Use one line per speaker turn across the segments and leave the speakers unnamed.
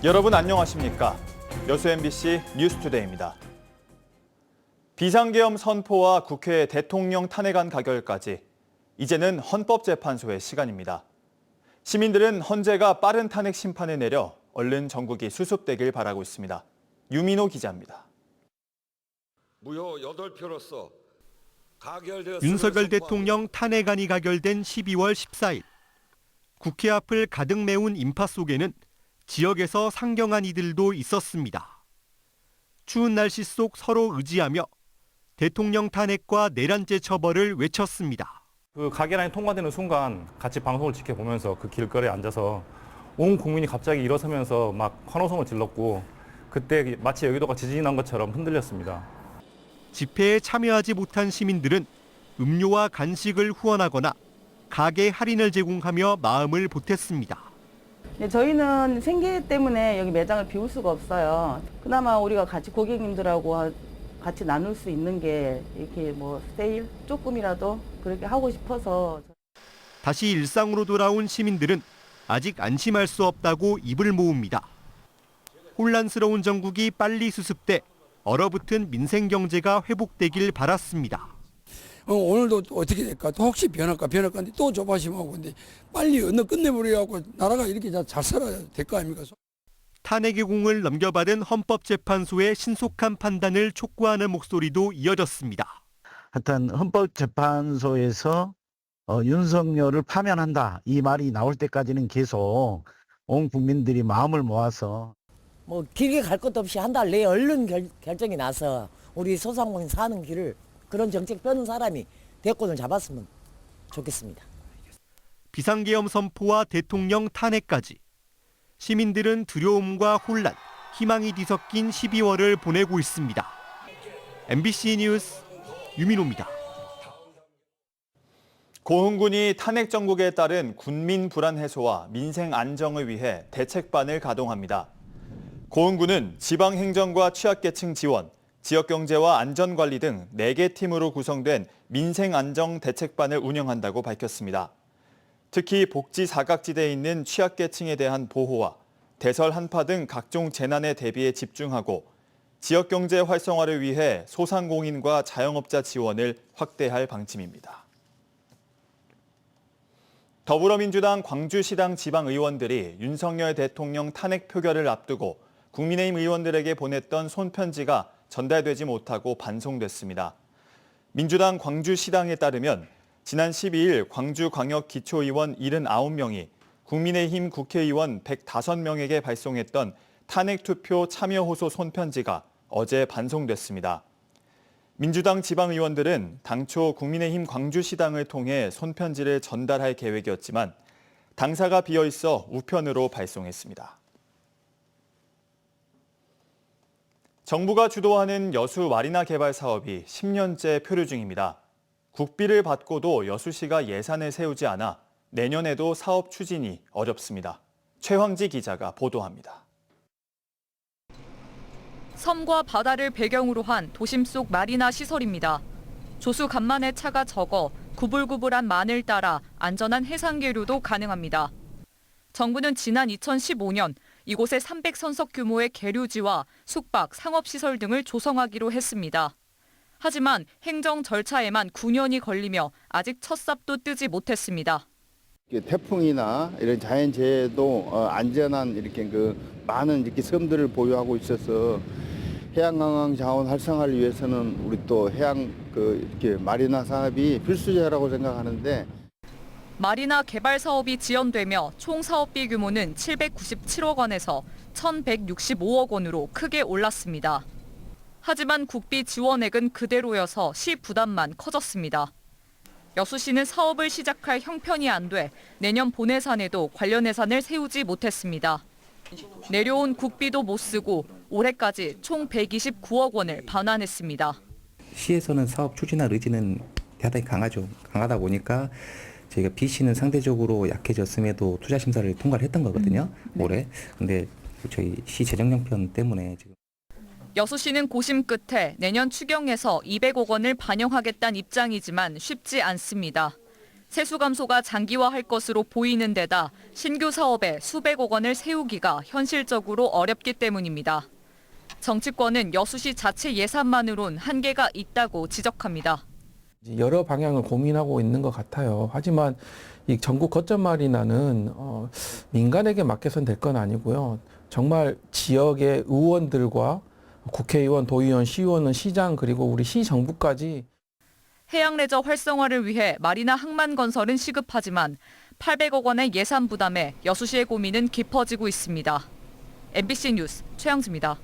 여러분 안녕하십니까? 여수 MBC 뉴스투데이입니다. 비상계엄 선포와 국회 대통령 탄핵안 가결까지 이제는 헌법재판소의 시간입니다. 시민들은 헌재가 빠른 탄핵 심판을 내려 얼른 전국이 수습되길 바라고 있습니다. 유민호 기자입니다.
무효 8표로서
윤석열 대통령 탄핵안이 가결된 12월 14일. 국회 앞을 가득 메운 인파 속에는 지역에서 상경한 이들도 있었습니다. 추운 날씨 속 서로 의지하며 대통령 탄핵과 내란죄 처벌을 외쳤습니다.
그 가결안이 통과되는 순간 같이 방송을 지켜보면서 그 길거리에 앉아서 온 국민이 갑자기 일어서면서 막 환호성을 질렀고 그때 마치 여의도가 지진이 난 것처럼 흔들렸습니다.
집회에 참여하지 못한 시민들은 음료와 간식을 후원하거나 가게 할인을 제공하며 마음을 보탰습니다.
네, 저희는 생계 때문에 여기 매장을 비울 수가 없어요. 그나마 우리가 같이 고객님들하고 같이 나눌 수 있는 게 이렇게 뭐 세일 조금이라도 그렇게 하고 싶어서.
다시 일상으로 돌아온 시민들은 아직 안심할 수 없다고 입을 모읍니다. 혼란스러운 전국이 빨리 수습돼 얼어붙은 민생 경제가 회복되길 바랐습니다.
오늘도 어떻게 될까? 또 혹시 변할까? 변할까? 또 조바심하고 근데 빨리 어느 끝내버려갖고 나라가 이렇게 잘 살아야 될 거 아닙니까?
탄핵의 공을 넘겨받은 헌법재판소의 신속한 판단을 촉구하는 목소리도 이어졌습니다.
하여튼 헌법재판소에서 윤석열을 파면한다 이 말이 나올 때까지는 계속 온 국민들이 마음을 모아서
뭐 길게 갈 것도 없이 한 달 내에 얼른 결정이 나서 우리 소상공인 사는 길을 그런 정책 펴는 사람이 대권을 잡았으면 좋겠습니다.
비상계엄 선포와 대통령 탄핵까지 시민들은 두려움과 혼란, 희망이 뒤섞인 12월을 보내고 있습니다. MBC 뉴스 유민호입니다.
고흥군이 탄핵 정국에 따른 군민 불안 해소와 민생 안정을 위해 대책반을 가동합니다. 고흥군은 지방행정과 취약계층 지원, 지역경제와 안전관리 등 4개 팀으로 구성된 민생안정 대책반을 운영한다고 밝혔습니다. 특히 복지 사각지대에 있는 취약계층에 대한 보호와 대설 한파 등 각종 재난에 대비에 집중하고 지역경제 활성화를 위해 소상공인과 자영업자 지원을 확대할 방침입니다. 더불어민주당 광주시당 지방의원들이 윤석열 대통령 탄핵 표결을 앞두고 국민의힘 의원들에게 보냈던 손편지가 전달되지 못하고 반송됐습니다. 민주당 광주시당에 따르면 지난 12일 광주광역기초의원 79명이 국민의힘 국회의원 105명에게 발송했던 탄핵투표 참여호소 손편지가 어제 반송됐습니다. 민주당 지방의원들은 당초 국민의힘 광주시당을 통해 손편지를 전달할 계획이었지만 당사가 비어있어 우편으로 발송했습니다. 정부가 주도하는 여수 마리나 개발 사업이 10년째 표류 중입니다. 국비를 받고도 여수시가 예산을 세우지 않아 내년에도 사업 추진이 어렵습니다. 최황지 기자가 보도합니다.
섬과 바다를 배경으로 한 도심 속 마리나 시설입니다. 조수 간만에 차가 적어 구불구불한 만을 따라 안전한 해상계류도 가능합니다. 정부는 지난 2015년 이곳에 300선석 규모의 계류지와 숙박, 상업시설 등을 조성하기로 했습니다. 하지만 행정 절차에만 9년이 걸리며 아직 첫 삽도 뜨지 못했습니다.
태풍이나 이런 자연재해도 안전한 이렇게 많은 이렇게 섬들을 보유하고 있어서 해양관광 자원 활성화를 위해서는 우리 또 해양 이렇게 마리나 사업이 필수제라고 생각하는데.
마리나 개발 사업이 지연되며 총 사업비 규모는 797억 원에서 1,165억 원으로 크게 올랐습니다. 하지만 국비 지원액은 그대로여서 시 부담만 커졌습니다. 여수시는 사업을 시작할 형편이 안 돼 내년 본 예산에도 관련 예산을 세우지 못했습니다. 내려온 국비도 못 쓰고 올해까지 총 129억 원을 반환했습니다.
시에서는 사업 추진할 의지는 대단히 강하다 보니까 저희가 B시는 상대적으로 약해졌음에도 투자 심사를 통과를 했던 거거든요. 올해. 근데 저희 시 재정 형편 때문에 지금.
여수시는 고심 끝에 내년 추경에서 200억 원을 반영하겠다는 입장이지만 쉽지 않습니다. 세수 감소가 장기화할 것으로 보이는 데다 신규 사업에 수백억 원을 세우기가 현실적으로 어렵기 때문입니다. 정치권은 여수시 자체 예산만으론 한계가 있다고 지적합니다.
여러 방향을 고민하고 있는 것 같아요. 하지만 이 전국 거점 마리나는 민간에게 맡겨선 될 건 아니고요. 정말 지역의 의원들과 국회의원, 도의원, 시의원은 시장 그리고 우리 시정부까지
해양 레저 활성화를 위해 마리나 항만건설은 시급하지만 800억 원의 예산 부담에 여수시의 고민은 깊어지고 있습니다. MBC 뉴스 최영지입니다.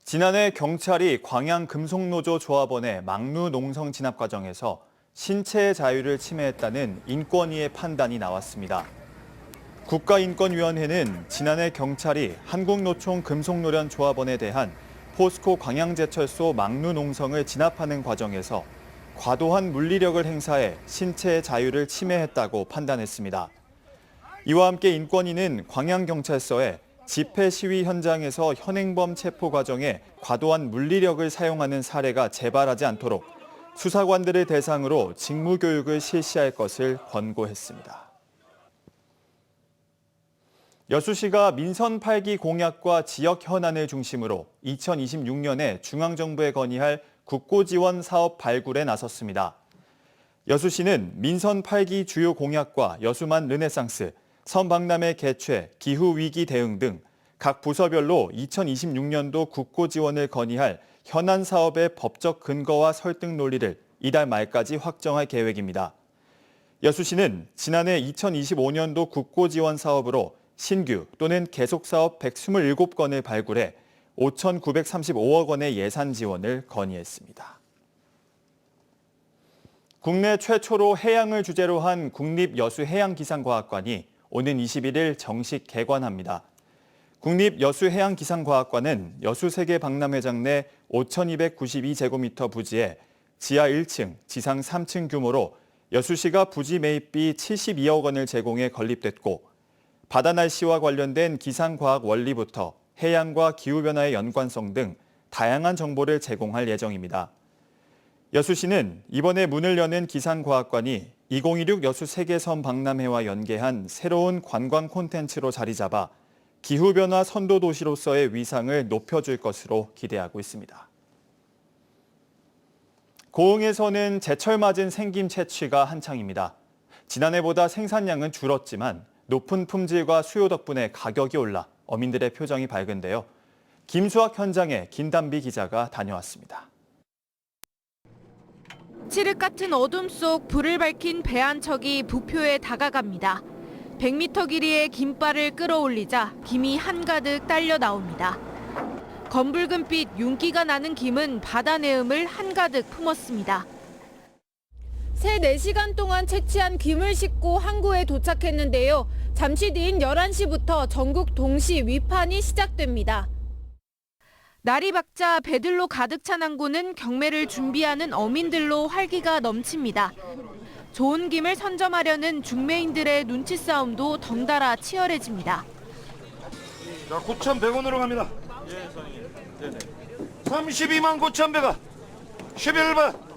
지난해 경찰이 광양 금속노조 조합원의 막루 농성 진압 과정에서 신체의 자유를 침해했다는 인권위의 판단이 나왔습니다. 국가인권위원회는 지난해 경찰이 한국노총 금속노련 조합원에 대한 포스코 광양제철소 막루 농성을 진압하는 과정에서 과도한 물리력을 행사해 신체의 자유를 침해했다고 판단했습니다. 이와 함께 인권위는 광양경찰서에 집회 시위 현장에서 현행범 체포 과정에 과도한 물리력을 사용하는 사례가 재발하지 않도록 수사관들을 대상으로 직무교육을 실시할 것을 권고했습니다. 여수시가 민선 8기 공약과 지역 현안을 중심으로 2026년에 중앙정부에 건의할 국고지원 사업 발굴에 나섰습니다. 여수시는 민선 8기 주요 공약과 여수만 르네상스, 선박람회 개최, 기후위기 대응 등 각 부서별로 2026년도 국고 지원을 건의할 현안 사업의 법적 근거와 설득 논리를 이달 말까지 확정할 계획입니다. 여수시는 지난해 2025년도 국고 지원 사업으로 신규 또는 계속 사업 127건을 발굴해 5,935억 원의 예산 지원을 건의했습니다. 국내 최초로 해양을 주제로 한 국립여수해양기상과학관이 오는 21일 정식 개관합니다. 국립여수해양기상과학관은 여수세계박람회장 내 5,292제곱미터 부지에 지하 1층, 지상 3층 규모로 여수시가 부지 매입비 72억 원을 제공해 건립됐고 바다 날씨와 관련된 기상과학 원리부터 해양과 기후변화의 연관성 등 다양한 정보를 제공할 예정입니다. 여수시는 이번에 문을 여는 기상과학관이 2026 여수 세계섬 박람회와 연계한 새로운 관광 콘텐츠로 자리 잡아 기후변화 선도 도시로서의 위상을 높여줄 것으로 기대하고 있습니다. 고흥에서는 제철 맞은 생김 채취가 한창입니다. 지난해보다 생산량은 줄었지만 높은 품질과 수요 덕분에 가격이 올라 어민들의 표정이 밝은데요. 김수학 현장에 김단비 기자가 다녀왔습니다.
칠흑 같은 어둠 속 불을 밝힌 배 한 척이 부표에 다가갑니다. 100m 길이의 김발을 끌어올리자 김이 한가득 딸려 나옵니다. 검붉은빛 윤기가 나는 김은 바다 내음을 한가득 품었습니다. 새 4시간 동안 채취한 김을 싣고 항구에 도착했는데요. 잠시 뒤인 11시부터 전국 동시 위판이 시작됩니다. 날이 밝자 배들로 가득 찬 항구는 경매를 준비하는 어민들로 활기가 넘칩니다. 좋은 김을 선점하려는 중매인들의 눈치 싸움도 덩달아 치열해집니다.
자, 9,100원으로 갑니다. 예, 선생님. 네네. 32만 9,100원. 11번.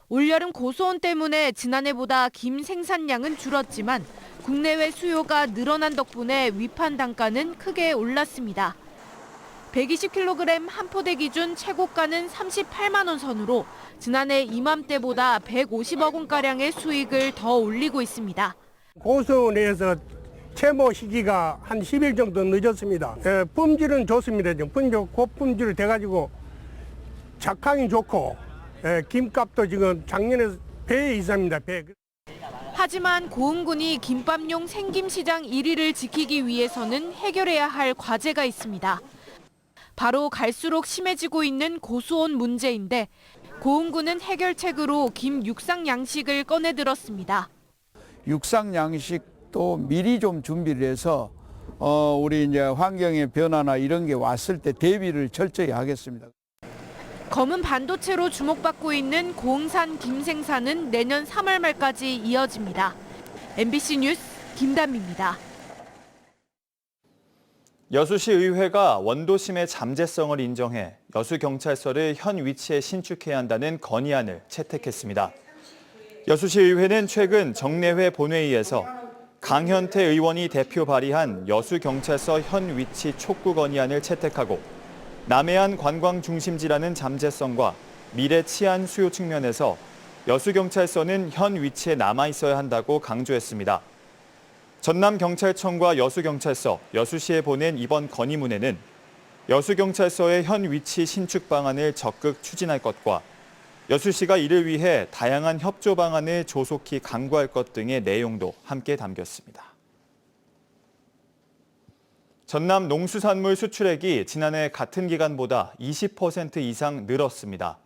올여름 고수온 때문에 지난해보다 김 생산량은 줄었지만 국내외 수요가 늘어난 덕분에 위판 단가는 크게 올랐습니다. 120kg 한 포대 기준 최고가는 38만 원 선으로 지난해 이맘때보다 150억 원가량의 수익을 더 올리고 있습니다.
고수온에서 채모 시기가 한 10일 정도 늦었습니다. 품질은 좋습니다. 고품질 돼가지고 작황이 좋고 김값도 지금 작년에 배 이상입니다. 배.
하지만 고흥군이 김밥용 생김시장 1위를 지키기 위해서는 해결해야 할 과제가 있습니다. 바로 갈수록 심해지고 있는 고수온 문제인데 고흥군은 해결책으로 김 육상 양식을 꺼내들었습니다.
육상 양식도 미리 좀 준비를 해서 우리 이제 환경의 변화나 이런 게 왔을 때 대비를 철저히 하겠습니다.
검은 반도체로 주목받고 있는 고흥산 김 생산은 내년 3월 말까지 이어집니다. MBC 뉴스 김단비입니다.
여수시 의회가 원도심의 잠재성을 인정해 여수경찰서를 현 위치에 신축해야 한다는 건의안을 채택했습니다. 여수시 의회는 최근 정례회 본회의에서 강현태 의원이 대표 발의한 여수경찰서 현 위치 촉구 건의안을 채택하고 남해안 관광 중심지라는 잠재성과 미래 치안 수요 측면에서 여수경찰서는 현 위치에 남아있어야 한다고 강조했습니다. 전남경찰청과 여수경찰서, 여수시에 보낸 이번 건의문에는 여수경찰서의 현 위치 신축 방안을 적극 추진할 것과 여수시가 이를 위해 다양한 협조 방안을 조속히 강구할 것 등의 내용도 함께 담겼습니다. 전남 농수산물 수출액이 지난해 같은 기간보다 20% 이상 늘었습니다.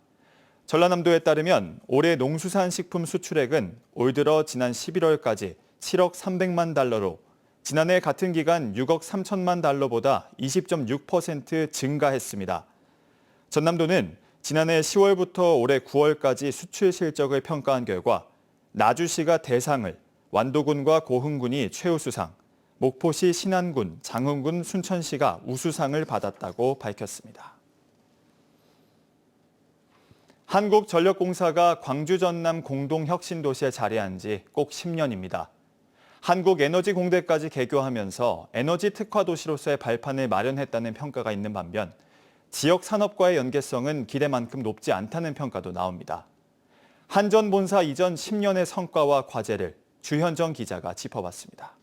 전라남도에 따르면 올해 농수산식품 수출액은 올 들어 지난 11월까지 7억 300만 달러로 지난해 같은 기간 6억 3천만 달러보다 20.6% 증가했습니다. 전남도는 지난해 10월부터 올해 9월까지 수출 실적을 평가한 결과 나주시가 대상을, 완도군과 고흥군이 최우수상, 목포시, 신안군, 장흥군, 순천시가 우수상을 받았다고 밝혔습니다. 한국전력공사가 광주 전남 공동혁신도시에 자리한 지 꼭 10년입니다. 한국에너지공대까지 개교하면서 에너지 특화도시로서의 발판을 마련했다는 평가가 있는 반면 지역 산업과의 연계성은 기대만큼 높지 않다는 평가도 나옵니다. 한전본사 이전 10년의 성과와 과제를 주현정 기자가 짚어봤습니다.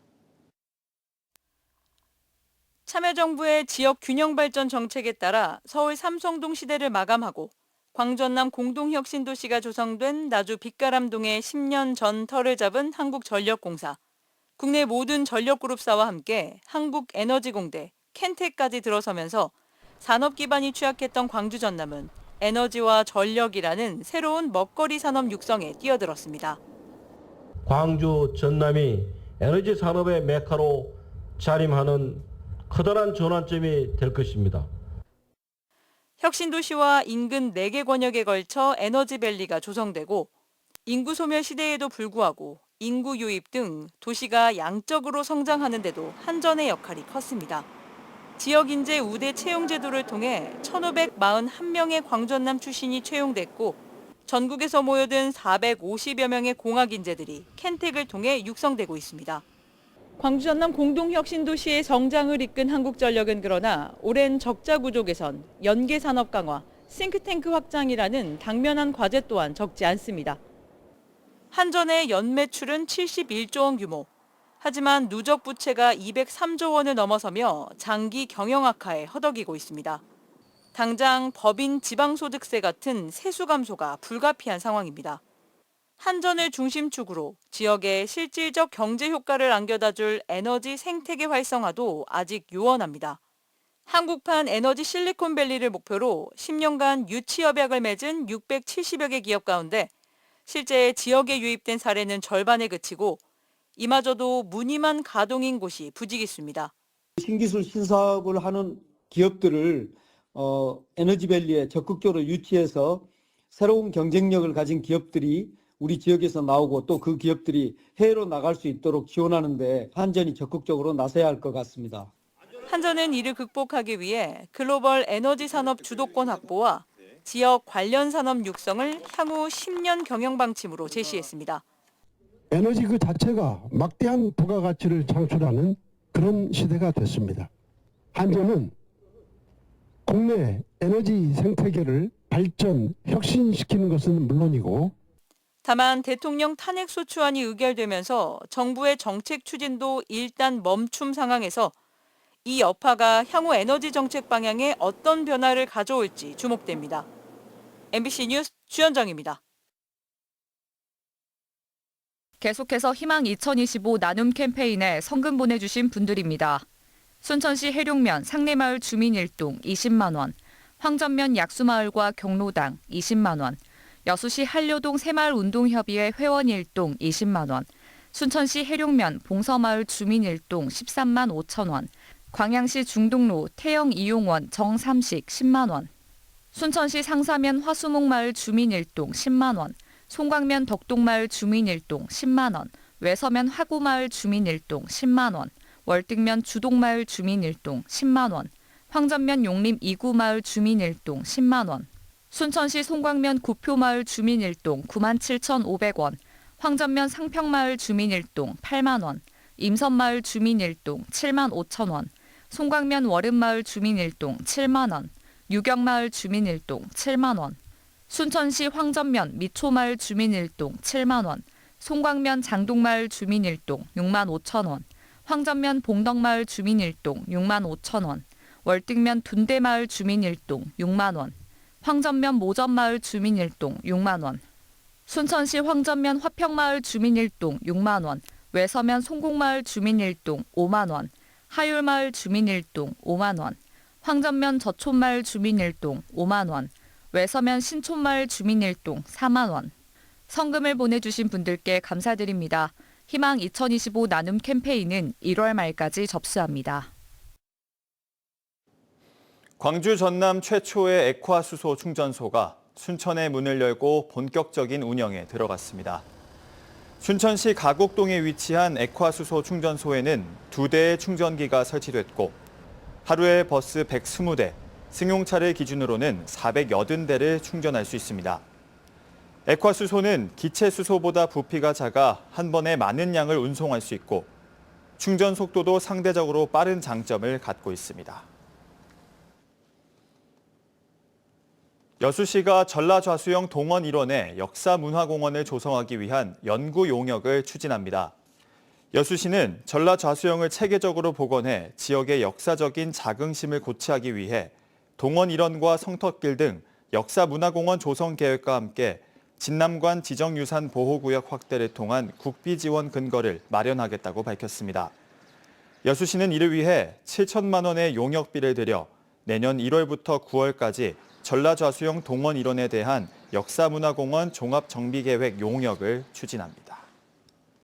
참여정부의 지역 균형발전 정책에 따라 서울 삼성동 시대를 마감하고 광전남 공동혁신도시가 조성된 나주 빛가람동에 10년 전 터를 잡은 한국전력공사. 국내 모든 전력그룹사와 함께 한국에너지공대, 켄텍까지 들어서면서 산업 기반이 취약했던 광주 전남은 에너지와 전력이라는 새로운 먹거리 산업 육성에 뛰어들었습니다.
광주 전남이 에너지 산업의 메카로 자림하는 커다란 전환점이 될 것입니다.
혁신도시와 인근 4개 권역에 걸쳐 에너지밸리가 조성되고 인구 소멸 시대에도 불구하고 인구 유입 등 도시가 양적으로 성장하는데도 한전의 역할이 컸습니다. 지역 인재 우대 채용 제도를 통해 1,541명의 광전남 출신이 채용됐고 전국에서 모여든 450여 명의 공학 인재들이 켄텍을 통해 육성되고 있습니다. 광주 전남 공동혁신도시의 성장을 이끈 한국전력은 그러나 오랜 적자 구조 개선, 연계 산업 강화, 싱크탱크 확장이라는 당면한 과제 또한 적지 않습니다. 한전의 연매출은 71조 원 규모. 하지만 누적 부채가 203조 원을 넘어서며 장기 경영 악화에 허덕이고 있습니다. 당장 법인 지방소득세 같은 세수 감소가 불가피한 상황입니다. 한전을 중심축으로 지역에 실질적 경제 효과를 안겨다줄 에너지 생태계 활성화도 아직 요원합니다. 한국판 에너지 실리콘밸리를 목표로 10년간 유치협약을 맺은 670여 개 기업 가운데 실제 지역에 유입된 사례는 절반에 그치고 이마저도 무늬만 가동인 곳이 부지기수입니다.
신기술 신사업을 하는 기업들을 에너지밸리에 적극적으로 유치해서 새로운 경쟁력을 가진 기업들이 우리 지역에서 나오고 또 그 기업들이 해외로 나갈 수 있도록 지원하는 데 한전이 적극적으로 나서야 할 것 같습니다.
한전은 이를 극복하기 위해 글로벌 에너지 산업 주도권 확보와 지역 관련 산업 육성을 향후 10년 경영 방침으로 제시했습니다.
에너지 그 자체가 막대한 부가가치를 창출하는 그런 시대가 됐습니다. 한전은 국내 에너지 생태계를 발전, 혁신시키는 것은 물론이고
다만 대통령 탄핵 소추안이 의결되면서 정부의 정책 추진도 일단 멈춤 상황에서 이 여파가 향후 에너지 정책 방향에 어떤 변화를 가져올지 주목됩니다. MBC 뉴스 주현정입니다.
계속해서 희망 2025 나눔 캠페인에 성금 보내주신 분들입니다. 순천시 해룡면 상내마을 주민 1동 20만 원, 황전면 약수마을과 경로당 20만 원, 여수시 한려동 새마을 운동협의회 회원 1동 20만 원, 순천시 해룡면 봉서마을 주민 1동 13만 5천 원, 광양시 중동로 태영 이용원 정삼식 10만 원, 순천시 상사면 화수목마을 주민 1동 10만 원, 송광면 덕동마을 주민 1동 10만 원, 외서면 화구마을 주민 1동 10만 원, 월등면 주동마을 주민 1동 10만 원, 황전면 용림 2구 마을 주민 1동 10만 원, 순천시 송광면 구표마을 주민 1동 97,500원, 황전면 상평마을 주민 1동 8만 원, 임선마을 주민 1동 7만 5천 원, 송광면 월음마을 주민 1동 7만 원, 유경마을 주민 1동 7만 원, 순천시 황전면 미초마을 주민 1동 7만 원, 송광면 장동마을 주민 1동 6만 5천 원, 황전면 봉덕마을 주민 1동 6만 5천 원, 월등면 둔대마을 주민 1동 6만 원, 황전면 모전마을 주민 1동 6만 원, 순천시 황전면 화평마을 주민 1동 6만 원, 외서면 송곡마을 주민 1동 5만 원, 하율마을 주민 1동 5만 원, 황전면 저촌마을 주민 1동 5만 원, 외서면 신촌마을 주민 1동 4만 원. 성금을 보내주신 분들께 감사드립니다. 희망 2025 나눔 캠페인은 1월 말까지 접수합니다.
광주 전남 최초의 액화수소 충전소가 순천에 문을 열고 본격적인 운영에 들어갔습니다. 순천시 가곡동에 위치한 액화수소 충전소에는 2대의 충전기가 설치됐고 하루에 버스 120대, 승용차를 기준으로는 480대를 충전할 수 있습니다. 액화수소는 기체수소보다 부피가 작아 한 번에 많은 양을 운송할 수 있고 충전 속도도 상대적으로 빠른 장점을 갖고 있습니다. 여수시가 전라좌수영 동원 일원에 역사문화공원을 조성하기 위한 연구 용역을 추진합니다. 여수시는 전라좌수영을 체계적으로 복원해 지역의 역사적인 자긍심을 고취하기 위해 동원 일원과 성덕길 등 역사문화공원 조성 계획과 함께 진남관 지정유산 보호구역 확대를 통한 국비 지원 근거를 마련하겠다고 밝혔습니다. 여수시는 이를 위해 7천만 원의 용역비를 들여 내년 1월부터 9월까지 전라좌수영 동원 일원에 대한 역사문화공원 종합정비계획 용역을 추진합니다.